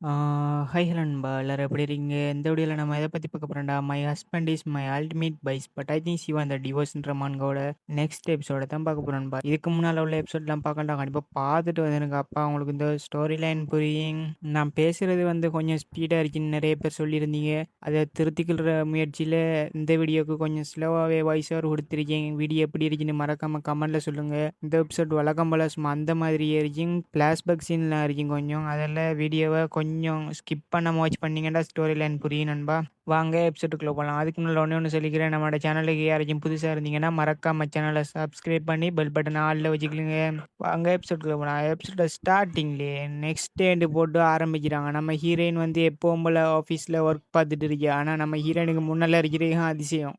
ஆ hi hello நண்பா எல்லாரும் எப்படி இருக்கீங்க? இந்த வீடியோல நம்ம எத பத்தி பார்க்க போறோம்டா, my husband is my ultimate bias but I think she அந்த டிவோர்ஸ்ன்ற மான்கோட நெக்ஸ்ட் எபிசோட தான் பார்க்க போறோம் நண்பா. இதுக்கு முன்னால உள்ள எபிசோட்லாம் பார்க்கண்டா கண்டிப்பா பார்த்துட்டு வந்துருங்க. அப்பா உங்களுக்கு இந்த ஸ்டோரி லைன் புரியும். நான் பேசுறது கொஞ்சம் ஸ்பீடா இருக்குன்னு நெறைய பேர் சொல்லியிருந்தீங்க. அத திருத்திக்கிற முயற்சியில இந்த வீடியோக்கு கொஞ்சம் ஸ்லோவாவே வாய்ஸ் ஓவர் குடுத்துருக்கேன். வீடியோ எப்படி இருக்குன்னு மறக்காம கமெண்ட்ல சொல்லுங்க. இந்த எபிசோட் வழக்கம் போல சும்மா அந்த மாதிரியே இருக்கும். ஃபிளாஷ்பேக் சீன்லாம் இருக்கும் கொஞ்சம். அதெல்லாம் வீடியோவ கொஞ்சம் ஸ்கிப் பண்ணாம வாட்ச் பண்ணீங்கன்னா ஸ்டோரி லைன் புரியும் நண்பா. வாங்க எபிசோடுக்குள்ள போலாம். அதுக்கு முன்னால ஒண்ணே சொல்லிக்கிறேன். நம்மளோட சேனலுக்கு யாராச்சும் புதுசா இருந்தீங்கன்னா மறக்காம சேனலை சப்ஸ்கிரைப் பண்ணி பெல் பட்டன் ஆல்ல வச்சுக்கலுங்க. வாங்க எபிசோடுக்குள்ள போலாம். எபிசோட ஸ்டார்டிங்லேயே நெக்ஸ்ட் டேன்னு போட்டு ஆரம்பிக்கிறாங்க. நம்ம ஹீரோயின் எப்பவும் போல ஆஃபீஸில் ஒர்க் பார்த்துட்டு இருக்கா. ஆனால் நம்ம ஹீரோயினுக்கு முன்னால இருக்கிறது அதிசயம்.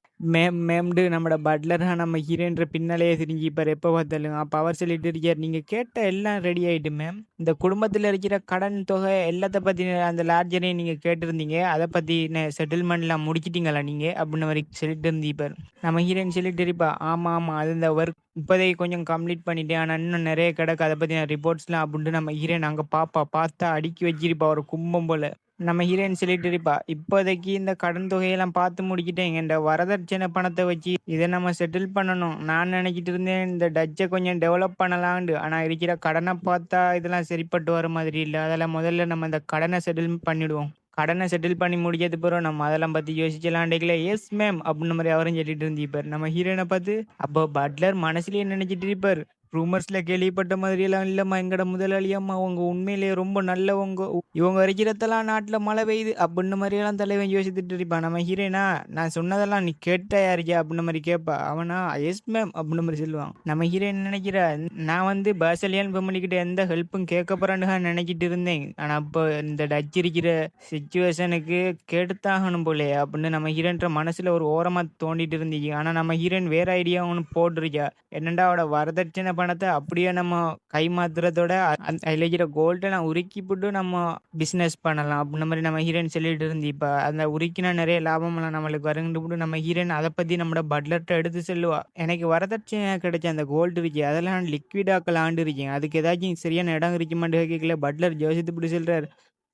மேம்டு நம்மட பட்லர் நம்ம ஹீரோயின்ற பின்னாலேயே திரிஞ்சிப்பார் எப்போ பார்த்தாலும். அப்போ அவர் சொல்லிட்டு இருக்கார், நீங்கள் கேட்ட எல்லாம் ரெடி ஆகிட்டு மேம். இந்த குடும்பத்தில் இருக்கிற கடன் தொகை எல்லாத்த பற்றி அந்த லார்ஜரையும் நீங்கள் கேட்டிருந்தீங்க. அதை பற்றி செட்டில்மெண்ட்லாம் முடிச்சிட்டிங்களா நீங்கள் அப்படின்னு வரைக்கும் சொல்லிட்டு இருந்தீப்பார். நம்ம ஹீரோயின் சொல்லிட்டு இருப்பா, ஆமாம் ஆமாம் அது இந்த ஒர்க் இப்போதைக்கு கொஞ்சம் கம்ப்ளீட் பண்ணிட்டேன். ஆனால் இன்னும் நிறைய கிடக்கு அதை பற்றின ரிப்போர்ட்ஸ்லாம் அப்படின்ட்டு நம்ம ஹீரோயின் அங்கே பார்த்தா அடுக்கி வச்சிருப்பா ஒரு கும்பம் போல். நம்ம ஹீரோயின் சொல்லிட்டு இருப்பா, இப்போதைக்கு இந்த கடன் தொகையெல்லாம் பார்த்து முடிக்கிட்டேன். இந்த வரதட்சணை பணத்தை வச்சு இதை நம்ம செட்டில் பண்ணணும். நான் நினைச்சிட்டு இருந்தேன் இந்த டச்சை கொஞ்சம் டெவலப் பண்ணலான்ட்டு. ஆனால் இருக்கிற கடனை பார்த்தா இதெல்லாம் சரிப்பட்டு வர மாதிரி இல்லை. அதெல்லாம் முதல்ல நம்ம இந்த கடனை செட்டில் பண்ணிடுவோம். கடனை செட்டில் பண்ணி முடிச்சது பிறகு நம்ம அதெல்லாம் பற்றி யோசிச்சலாண்டிக்கல. எஸ் மேம் அப்படின்னு மாதிரி அவரும் சொல்லிட்டு இருந்திருப்பார். நம்ம ஹீரோயினை பார்த்து அப்போ பட்லர் மனசுலயே நினைச்சிட்டு இருப்பார், ரூமர்ஸ்ல கேள்விப்பட்ட மாதிரியெல்லாம் இல்லம்மா, எங்கட முதலாளியம்மா அவங்க உண்மையிலேயே ரொம்ப நல்லவங்க. இவங்க வரைக்கிறதெல்லாம் நாட்டுல மழை பெய்யுது அப்படின்னு மாதிரியெல்லாம் தலைவன் யோசிச்சுட்டு இருப்பான். நம்ம ஹீரோயினா, நான் சொன்னதெல்லாம் நீ கேட்டாயா இருக்கியா அப்படின்னு மாதிரி கேட்பா. அவனா எஸ் மேம் அப்படின்னு மாதிரி சொல்லுவான். நம்ம ஹீரோயின் நினைக்கிறா, நான் பாசலியான் ஃபேமிலி கிட்ட எந்த ஹெல்ப்பும் கேட்க போறேன்னு நினைச்சிட்டு இருந்தேன். ஆனா இப்போ இந்த டச் இருக்கிற சிச்சுவேஷனுக்கு கேட்டுத்தாகணும் போலயே அப்படின்னு நம்ம ஹீரோன்ற மனசுல ஒரு ஓரமா தோண்டிட்டு இருந்துச்சு. ஆனா நம்ம ஹீரோயின் வேற ஐடியா ஒன்று போட்டிருக்கா. என்னடா அவட வரதட்சணை பணத்தை அப்படியே நம்ம கைமாத்துறதோட அதில் இருக்கிற கோல்டை நான் உருக்கி போட்டு நம்ம பிஸ்னஸ் பண்ணலாம் அப்படின்ற மாதிரி நம்ம ஹீரோயின் சொல்லிட்டு இருந்து. இப்போ அந்த உருக்கினா நிறைய லாபமெல்லாம் நம்மளுக்கு வருங்கிட்டு போட்டு நம்ம ஹீரோயின் அதை பற்றி நம்மளோட பட்லர்கிட்ட எடுத்து செல்லுவா. எனக்கு வரதட்சணை கிடைச்ச அந்த கோல்டு இருக்கு, அதெல்லாம் நான் லிக்விடாக்கலாண்டு இருக்கேன். அதுக்கு ஏதாச்சும் சரியான இடம் இருக்குமான்னு கேட்கல. பட்லர் யோசித்து இப்படி சொல்றாரு,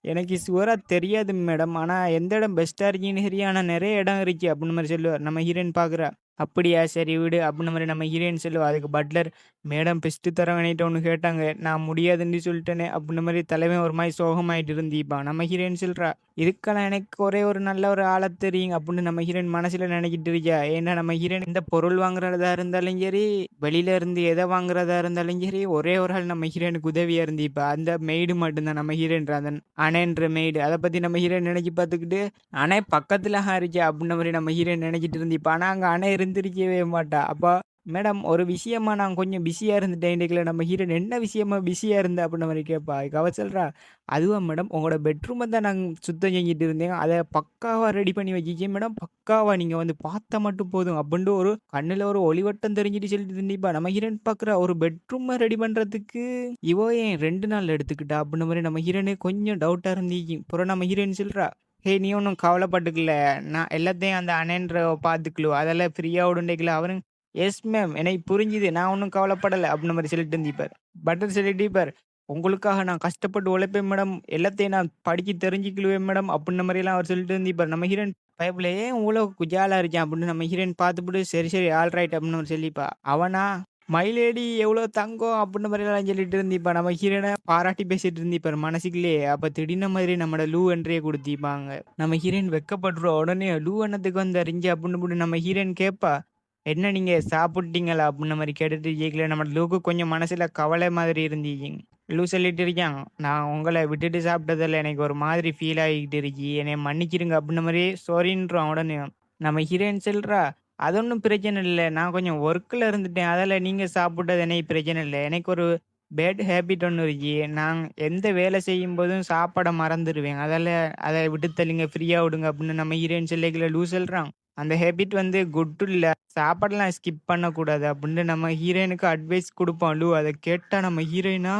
எனக்கு ஷுவரா தெரியாது மேடம். ஆனா எந்த இடம் பெஸ்ட்டா இருக்குன்னு தெரியும். ஆனா நெறைய இடம் இருக்கு அப்டின்னு மாரி சொல்லுவார். நம்ம ஹீரோயின் பார்க்குறா. அப்படியா சரி விடு அப்டின்னு மாரி நம்ம ஹீரோயின் சொல்லுவா. அதுக்கு பட்லர், மேடம் பெஸ்ட்டு தரேன் என்கிட்ட ஒண்ணு கேட்டாங்க. நான் முடியாதுன்னு சொல்லிட்டேனே அப்டின்னு மாரி தலைவன் ஒரு மாரி சோகமாயிட்டு இருந்திருப்பான். நம்ம ஹீரோயின் சொல்றா, இதுக்கெல்லாம் எனக்கு ஒரே ஒரு நல்ல ஒரு ஆள தெரியும் அப்டின்னு நம்ம ஹீரோயின் மனசுல நெனைக்கிட்டு இருக்கா. ஏன்னா நம்ம ஹீரோயின் இந்த பொருள் வாங்குறதா இருந்தாலும் சரி, வெளியில இருந்து எத வாங்குறதா இருந்தாலும் சரி, ஒரே ஒரு ஆள் நம்ம ஹீரோயினுக்கு உதவியா இருந்திருப்பா. அந்த மெய்டு மட்டும்தான் நம்ம ஹீரோயின். அந்த அணைன்ற மெய்டு. அத பத்தி நம்ம ஹீரோயின் நெனச்சு பாத்துக்கிட்டு, அணை பக்கத்துல இருக்கே அப்டின்ற மாரி நம்ம ஹீரோயின் நெனச்சிட்டு இருந்திப்பா. ஆனா அங்க அணை இருந்திருக்கவே மாட்டா. அப்ப மேடம் ஒரு விஷயமா நான் கொஞ்சம் பிஸியா இருந்துட்டேன் இன்னைக்குல. நம்ம ஹீரோயின் என்ன விஷயமா பிஸியா இருந்த அப்டின்ற மாரி கேட்பா. அதுக்கு அவ சொல்றா, அதுவா மேடம் உங்களோட பெட்ரூம தான் நான் சுத்தம் செஞ்சுட்டு இருந்தேன். அத பக்காவா ரெடி பண்ணி வச்சுருக்கேன் மேடம். பக்காவா நீங்க பார்த்தா மட்டும் போதும் அப்டின்ட்டு ஒரு கண்ணுல ஒரு ஒளிவட்டம் தெரிஞ்சுட்டு சொல்லிட்டு இருந்திப்பா. நம்ம ஹீரோயின் பாக்குறா, ஒரு பெட்ரூம ரெடி பண்றதுக்கு இவ ஏன் 2 நாள் எடுத்துக்கிட்டா அப்டின்ற மாரி நம்ம ஹீரோயினுக்கு கொஞ்சம் டவுட்டா இருந்துச்சு. அப்புறம் நம்ம ஹீரோயின் சொல்றா, "ஹேய் நீ ஒண்ணும் கவலைப்பட்டுக்கல. நான் எல்லாத்தையும் அந்த அண்ணன்ற பார்த்துக்குளுவ. அதெல்லாம் ஃப்ரீயா விடுண்டேக்கல." அவரும் எஸ் மேம் எனக்கு புரிஞ்சுது. நான் ஒண்ணும் கவலைப்படல அப்டின்ற மாரி சொல்லிட்டு இருந்திப்பார். பட்டர் சொல்லிட்டு இருப்பார், உங்களுக்காக நான் கஷ்டப்பட்டு உழைப்பேன் மேடம். எல்லாத்தையும் நான் படிச்சு தெரிஞ்சுக்கிடுவேன் மேடம் அப்டின்ற மாரிலாம் அவர் சொல்லிட்டு இருந்திப்பார். நம்ம ஹீரோயின் பயப்புல ஏன் இவ்வளோ குஜாலா இருக்கான் அப்டின்னு நம்ம ஹீரோயின் பார்த்துப்புட்டு, சரி சரி ஆல்ரைட் அப்டின்னு சொல்லிப்பா. அவனா மயிலேடி எவ்வளோ தங்கம் அப்புடின்ற மாதிரிலாம் சொல்லிட்டு இருந்திப்பா. நம்ம ஹீரோயின பாராட்டி பேசிட்டு இருந்திப்பாரு மனசுக்குள்ளேயே. அப்ப திடீர்னு மாதிரி நம்மட லூ என்ட்ரியே குடுத்திப்பாங்க. நம்ம ஹீரோயின் வெட்கப்பட்டுருவா. உடனே லூ என்னத்துக்கு வந்தாருங்க அப்புடின்னு போட்டு நம்ம ஹீரோயின் கேட்பா. என்ன நீங்க சாப்பிட்டீங்களா? அப்புடின்ற மாரி கேட்டுட்டு கேட்கல. நம்ம லூக்கு கொஞ்சம் மனசுல கவலை மாதிரி இருந்துச்சு. லூ சொல்லிட்டு இருக்கான், நான் உங்கள விட்டுட்டு சாப்பிட்டதில்ல. எனக்கு ஒரு மாதிரி ஃபீல் ஆகிட்டு இருக்கு. என்னைய மன்னிச்சிடுங்க அப்புடின்ற மாரி சாரின்றான் உடனே. நம்ம ஹீரோயின் சொல்றா, அது ஒண்ணும் பிரச்சனை இல்ல. நான் கொஞ்சம் ஒர்க்ல இருந்துட்டேன். அதால நீங்க சாப்பிட்டது எனக்கு பிரச்சனை இல்ல. எனக்கு ஒரு பேட் ஹேபிட் ஒண்ணு இருக்கு. நான் எந்த வேலை செய்யும்போதும் சாப்பாட மறந்துருவேன். அதால அத விட்டு தள்ளுங்க, ஃப்ரீயா விடுங்க அப்படின்னு நம்ம ஹீரோயின் சொல்லிக்கல. லூ சொல்றான், அந்த ஹேபிட் குட் இல்ல. சாப்பாடெல்லாம் ஸ்கிப் பண்ணக்கூடாது அப்படின்னு நம்ம ஹீரோயினுக்கு அட்வைஸ் குடுப்பான் லூ. அத கேட்டா நம்ம ஹீரோயினா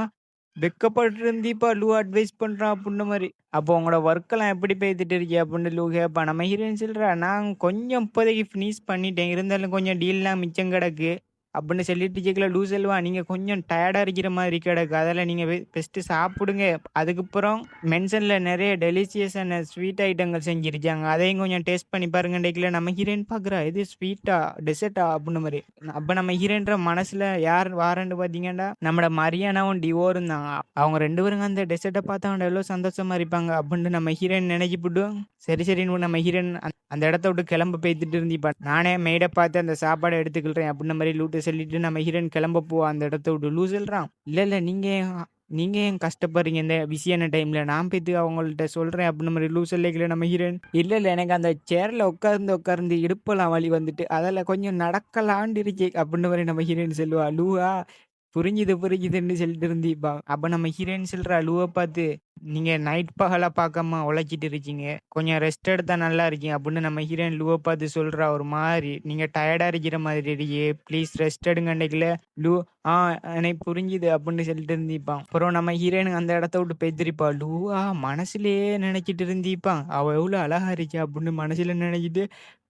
வெட்கப்பட்டு இருந்திப்பா. லூ அட்வைஸ் பண்றான் அப்புட்ன மாரி. அப்போ உங்களோட ஒர்க்கெல்லாம் எப்படி போய்த்துட்டு இருக்கு? அப்படின்னு லூ கேட்பான். நம்ம ஹீரோயின் சொல்றா, நான் கொஞ்சம் இப்போதைக்கு ஃபினிஷ் பண்ணிட்டேன். இருந்தாலும் கொஞ்சம் டீல்லாம் மிச்சம் கிடக்கு. அப்படின்னு சொல்லிட்டு இருக்கல லூஸ் செல்வா நீங்க கொஞ்சம் டயர்டா இருக்கிற மாதிரி கிடக்கு. அதெல்லாம் நீங்க பெஸ்ட் சாப்பிடுங்க. அதுக்கப்புறம் மென்ஷன்ல நிறைய டெலிசியஸான ஸ்வீட் ஐட்டங்கள் செஞ்சிருக்காங்க. அதையும் கொஞ்சம் டேஸ்ட் பண்ணி பாருங்கன்றதுல நம்ம ஹீரோயின் பாக்குறா இது ஸ்வீட்டா டெசர்ட்டா அப்படின்னு மாதிரி. அப்ப நம்ம ஹீரோயின்ற மனசுல யார் வாரன்னு பாத்தீங்கன்னா நம்மட மரியானாவும் டிவோரும் தான். அவங்க 2 பேரும் அந்த டெசர்ட்டை பார்த்தா அவங்க எவ்வளவு சந்தோஷமா இருப்பாங்க அப்படின்னு நம்ம ஹீரோயின் நினைச்சுப்புட்டு சரி சரின்னு நம்ம ஹீரோயின் அந்த இடத்த விட்டு கிளம்ப போய்த்துட்டு இருந்திப்பா. நானே மெய்டை பார்த்து அந்த சாப்பாடை எடுத்துக்கிள்றேன் அப்படின்ன மாதிரி லூட்டை சொல்லிட்டு நம்ம ஹீரோயின் கிளம்ப போவா அந்த இடத்த விட்டு. லூ சொல்றான் இல்ல நீங்க ஏன் கஷ்டப்படுறீங்க இந்த பிஸியான டைம்ல, நான் போய்த்து அவங்கள்ட்ட சொல்றேன் அப்படின்ன மாதிரி லூ சொல்லிக்கல நம்ம ஹீரோயின். இல்ல எனக்கு அந்த சேர்ல உட்கார்ந்து இடுப்பெல்லாம் வலி வந்துட்டு அதில் கொஞ்சம் நடக்கலான்னு இருக்கே அப்படின்ன மாதிரி நம்ம ஹீரோயின் சொல்லுவா. லூவா புரிஞ்சுதுன்னு சொல்லிட்டு இருந்திப்பா. அப்ப நம்ம ஹீரோயின் சொல்றா லூவை பார்த்து நீங்க நைட் பகலா பார்க்காம உழைச்சிட்டு இருக்கீங்க, கொஞ்சம் ரெஸ்ட் எடுத்தா நல்லா இருக்கீங்க அப்படின்னு நம்ம ஹீரோயின் லூவை பார்த்து சொல்றா. ஒரு மாதிரி நீங்க டயர்டா இருக்கிற மாதிரி இருக்கே, ப்ளீஸ் ரெஸ்ட் எடுங்க அன்னைக்குல. லூ எனக்கு புரிஞ்சுது அப்படின்னு சொல்லிட்டு இருந்திப்பான். அப்புறம் நம்ம ஹீரோயின் அந்த இடத்த விட்டு பெய்திருப்பா. லூவா மனசுலயே நினைச்சிட்டு இருந்திப்பான் அவ எவ்வளவு அழகா இருக்கா அப்படின்னு மனசுல நினைச்சிட்டு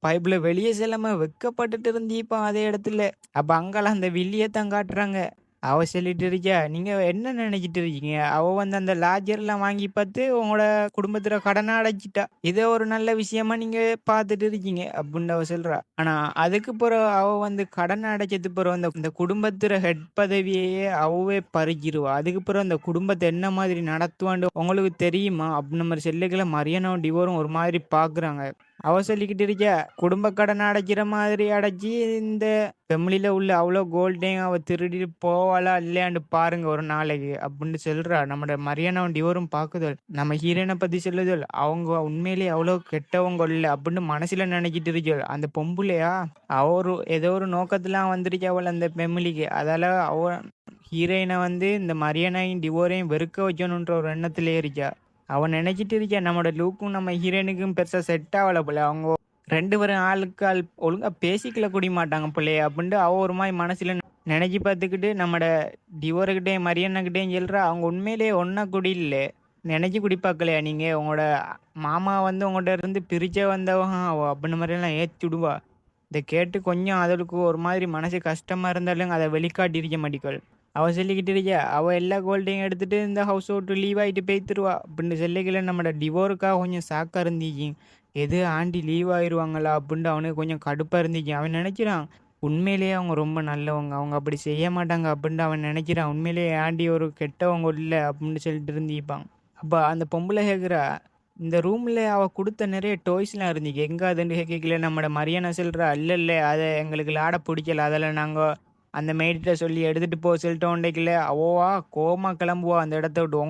பைப்ல வெளியே செல்லாம வெக்கப்பட்டுட்டு இருந்திப்பான் அதே இடத்துல. அப்ப அங்கெல்லாம் அந்த வில்லியத்தான் காட்டுறாங்க. அவ சொல்லிட்டு இருக்கா நீங்க என்ன நினைச்சிட்டு இருக்கீங்க, அவ வந்து அந்த லாட்ஜர்லாம் வாங்கி பார்த்து உங்களோட குடும்பத்துல கடனை அடைச்சிட்டா, இதை ஒரு நல்ல விஷயமா நீங்க பார்த்துட்டு இருக்கீங்க அப்படின்னு அவ சொல்றா. ஆனா அதுக்கு பிறகு அவ வந்து கடனை அடைச்சது பிறகு இந்த குடும்பத்துல ஹெட் பதவியே அவவே பறிச்சிருவா. அதுக்கு பிறகு அந்த குடும்பத்தை என்ன மாதிரி நடத்துவான்னு உங்களுக்கு தெரியுமா அப்படின்னு மாதிரி செல்லுகளை மரியானாவும் டிவோரும் ஒரு மாதிரி பாக்குறாங்க. அவ சொல்லிக்கிட்டு இருக்கா குடும்ப கடன் அடைக்கிற மாதிரி அடைச்சி இந்த ஃபெமிலியில உள்ள அவ்வளோ கோல்டையும் அவ திருடிட்டு போவாளா இல்லையாண்டு பாருங்க ஒரு நாளைக்கு அப்படின்னு சொல்றா. நம்ம மரியானாவும் டிவோரும் பாக்குதல் நம்ம ஹீரோயினை பத்தி சொல்லுதல் அவங்க உண்மையிலேயே அவ்வளோ கெட்டவங்க இல்லை அப்படின்னு மனசுல நினைச்சிட்டு இருக்கல். அந்த பொம்புலையா அவ ஏதோ ஒரு நோக்கத்துல வந்துருச்சு அவள் அந்த ஃபெமிலிக்கு. அதால அவ ஹீரோயினை வந்து இந்த மரியானாயும் டிவோரையும் வெறுக்க வைக்கணுன்ற ஒரு எண்ணத்திலே இருக்கா. அவன் நினைச்சிட்டு இருக்கா நம்மளோட லூக்கும் நம்ம ஹீரோயினுக்கும் பெருசா செட் ஆகல போல, அவங்க 2 பேரும் ஆளுக்கு ஆள் ஒழுங்கா பேசிக்கல கூடிய மாட்டாங்க போலயே அப்படின்ட்டு அவ ஒரு மாதிரி மனசுல நினைச்சு பார்த்துக்கிட்டு நம்மட டிவோர்கிட்டையும் மரியண்ணக்கிட்டையும் சொல்றா அவங்க உண்மையிலேயே ஒன்னா குடி இல்லை நினைச்சு குடி பார்க்கலையா நீங்க, உங்களோட மாமா வந்து உங்கள்கிட்ட இருந்து பிரிச்ச வந்தவங்க அவ அப்படின்னு மாதிரி எல்லாம் ஏற்றி விடுவா. இதை கேட்டு கொஞ்சம் அதற்கு ஒரு மாதிரி மனசு கஷ்டமா இருந்தாலும் அதை வெளிக்காட்டியிருக்க மாட்டிக்கள். அவ சொல்லிக்கிட்டு இருக்கா அவ எல்லா கோல்டையும் எடுத்துட்டு இந்த ஹவுஸ் விட்டு லீவ் ஆகிட்டு போய்த்துருவா அப்படின்னு சொல்லிக்கல. நம்மளோட டிவோருக்காக கொஞ்சம் சாக்கா இருந்துச்சு. எது ஆண்டி லீவ் ஆயிடுவாங்களா அப்படின்ட்டு அவனுக்கு கொஞ்சம் கடுப்பாக இருந்துச்சு. அவன் நினைக்கிறான் உண்மையிலேயே அவங்க ரொம்ப நல்லவங்க, அவங்க அப்படி செய்ய மாட்டாங்க அப்படின்ட்டு அவன் நினைக்கிறான். உண்மையிலேயே ஆண்டி ஒரு கெட்டவங்க இல்லை அப்படின்னு சொல்லிட்டு இருந்திப்பான். அப்போ அந்த பொம்பளை கேட்குறா இந்த ரூம்ல அவ கொடுத்த நிறைய டாய்ஸ்லாம் இருந்துச்சு எங்க அதுன்னு கேட்கல. நம்மட மரியாதை சொல்றா இல்ல அதை எங்களுக்கு லாட பிடிக்கல, அதில் நாங்க அந்த மேய்கிட்ட சொல்லி எடுத்துட்டு போக சொல்லிட்டோம் உண்டைக்குல. அவோவா கோமா கிளம்புவா அந்த இடத்த விட்டு.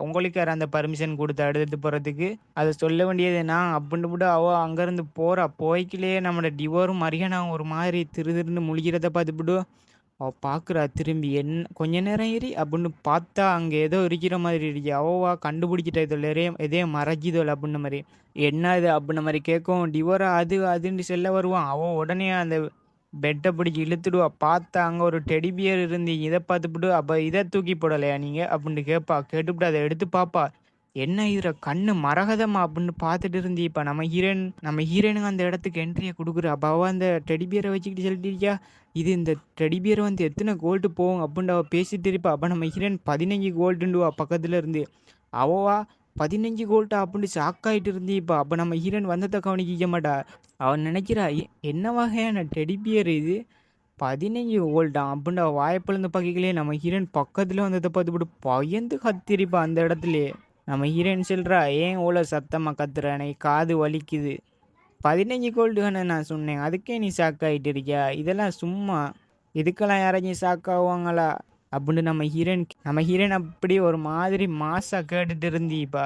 உங்களுக்கு யார் அந்த பர்மிஷன் கொடுத்தா எடுத்துட்டு போறதுக்கு, அதை சொல்ல வேண்டியது நான் அப்படின்னு விட்டு அவ அங்கிருந்து போறா. போய்க்கிலேயே நம்மளோட டிவோரும் மரியானாவும் ஒரு மாதிரி திருன்னு முழிக்கிறத பார்த்துவிட்டு அவ பாக்குறா திரும்பி. கொஞ்ச நேரம் ஏறி அப்படின்னு பார்த்தா அங்க ஏதோ இருக்கிற மாதிரி இருக்கு. அவவா கண்டுபிடிச்சிட்டா இதில் எதையும் மறைச்சிதோல் அப்படின்ன மாதிரி. என்ன இது அப்படின்ன மாதிரி கேட்கும். டிவோரா அதுன்னு சொல்ல வருவான். அவ உடனே அந்த பெட்டை பிடிச்சி இழுத்துடுவா. பார்த்தா அங்க ஒரு டெடி பியர் இருந்து இதை பார்த்துப்புட்டு அப்ப இதை தூக்கி போடலையா நீங்க அப்படின்னு கேட்பா. கேட்டுவிட்டு அதை எடுத்து பாப்பா. என்ன இதுல கண்ணு மரகதமா அப்படின்னு பார்த்துட்டு இருந்தி. இப்ப நம்ம ஹீரோயினுங்க அந்த இடத்துக்கு என்ட்ரியை கொடுக்குற. அப்ப அவ அந்த டெடி பியரை வச்சுக்கிட்டு சொல்லிட்டு இருக்கியா இது இந்த டெடி பியர் வந்து எத்தனை கோல்டு போகும் அப்படின்னு அவ பேசிட்டு இருப்பா. அப்ப நம்ம ஹீரோயின் 15 கோல்டுண்டுவா பக்கத்துல இருந்து. அவவா 15 கோல்டா அப்படின்னு ஷாக்காயிட்டு இருந்திப்பா. அப்ப நம்ம ஹீரோயின் வந்ததை கவனிக்க மாட்டா. அவன் நினைக்கிறா என்ன வகையான டெடி பியர் இது 15 கோல்டா அப்படின்னு அவ வாய்ப்பிழந்து பக்கங்களே நம்ம ஹீரோயின் பக்கத்துல வந்ததை பார்த்துவிட்டு பயந்து கத்திரிப்பா அந்த இடத்துலயே. நம்ம ஹீரோயின் சொல்றா ஏன் இவ்வளோ சத்தமா கத்துற, எனக்கு காது வலிக்குது. 15 கோல்டுன்னு நான் சொன்னேன், அதுக்கே நீ ஷாக் ஆகிட்டு இருக்கியா, இதெல்லாம் சும்மா, இதுக்கெல்லாம் யாராச்சும் ஷாக் ஆகுவாங்களா அப்படின்னு நம்ம ஹீரோயின் அப்படி ஒரு மாதிரி மாசா கேட்டுட்டு இருந்திப்பா.